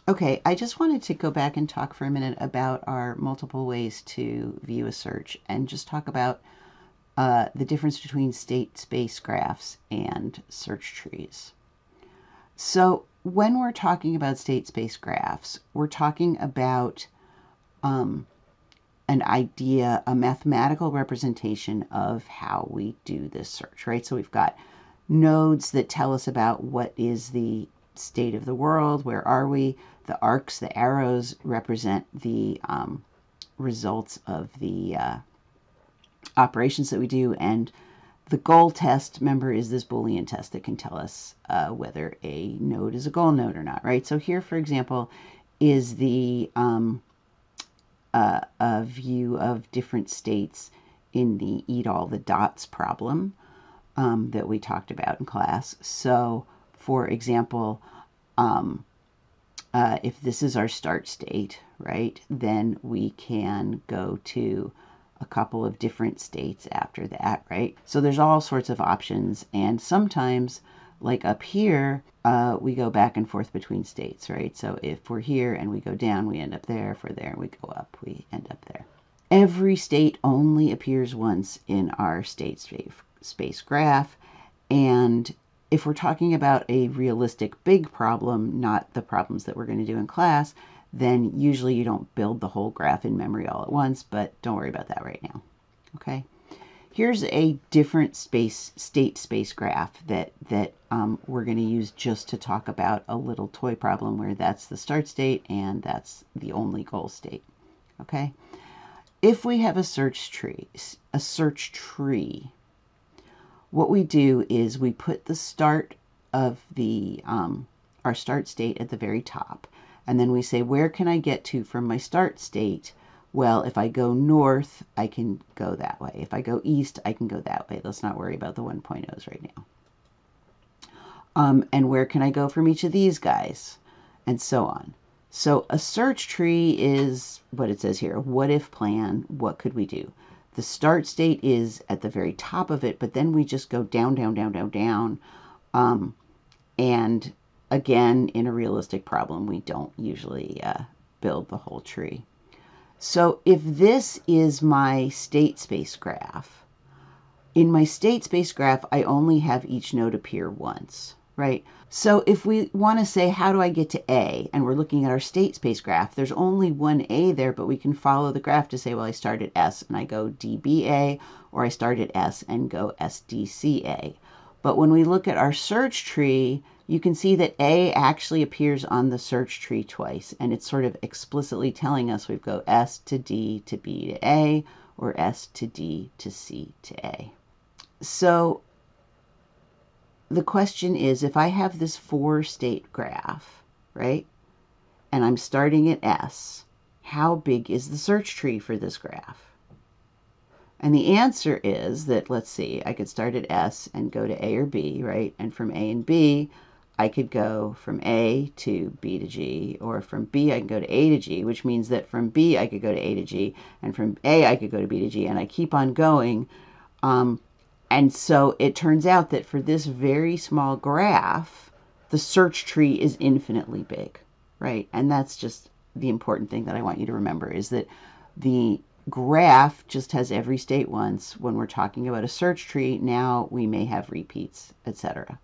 Okay, I just wanted to go back and talk for a minute about our multiple ways to view a search and just talk about the difference between state space graphs and search trees. So, when we're talking about state space graphs, we're talking about um, an idea, a mathematical representation of how we do this search, right? So, we've got nodes that tell us about what is the state of the world, where are we? The arcs, the arrows represent the results of the operations that we do, and the goal test, remember, is this Boolean test that can tell us whether a node is a goal node or not, right? So here, for example, is the a view of different states in the eat all the dots problem that we talked about in class. So, for example, if this is our start state, right, then we can go to a couple of different states after that, right? So there's all sorts of options, and sometimes, like up here, we go back and forth between states, right? So if we're here and we go down, we end up there. If we're there and we go up, we end up there. Every state only appears once in our state space graph, and if we're talking about a realistic big problem, not the problems that we're going to do in class, then usually you don't build the whole graph in memory all at once, but don't worry about that right now. Okay. Here's a different state space graph that we're going to use just to talk about a little toy problem where that's the start state and that's the only goal state. Okay. If we have a search tree, what we do is we put the start of the our start state at the very top, and then we say, where can I get to from my start state? Well, if I go north, I can go that way. If I go east, I can go that way. Let's not worry about the 1.0s right now. And where can I go from each of these guys? And so on. So a search tree is what it says here. What if plan? What could we do? The start state is at the very top of it, but then we just go down, down, down, down, down. And again, in a realistic problem, we don't usually build the whole tree. So if this is my state space graph, in my state space graph, I only have each node appear once, right? So if we want to say, how do I get to A? And we're looking at our state space graph, there's only one A there, but we can follow the graph to say, well, I start at S and I go DBA, or I start at S and go SDCA. But when we look at our search tree, you can see that A actually appears on the search tree twice, and it's sort of explicitly telling us we go S to D to B to A, or S to D to C to A. So the question is, if I have this 4-state graph, right, and I'm starting at S, how big is the search tree for this graph? And the answer is that, let's see, I could start at S and go to A or B, right? And from A and B, I could go from A to B to G, or from B I can go to A to G, which means that from B I could go to A to G, and from A I could go to B to G, and I keep on going. And so it turns out that for this very small graph, the search tree is infinitely big, right? And that's just the important thing that I want you to remember, is that the graph just has every state once. When we're talking about a search tree, now we may have repeats, etc.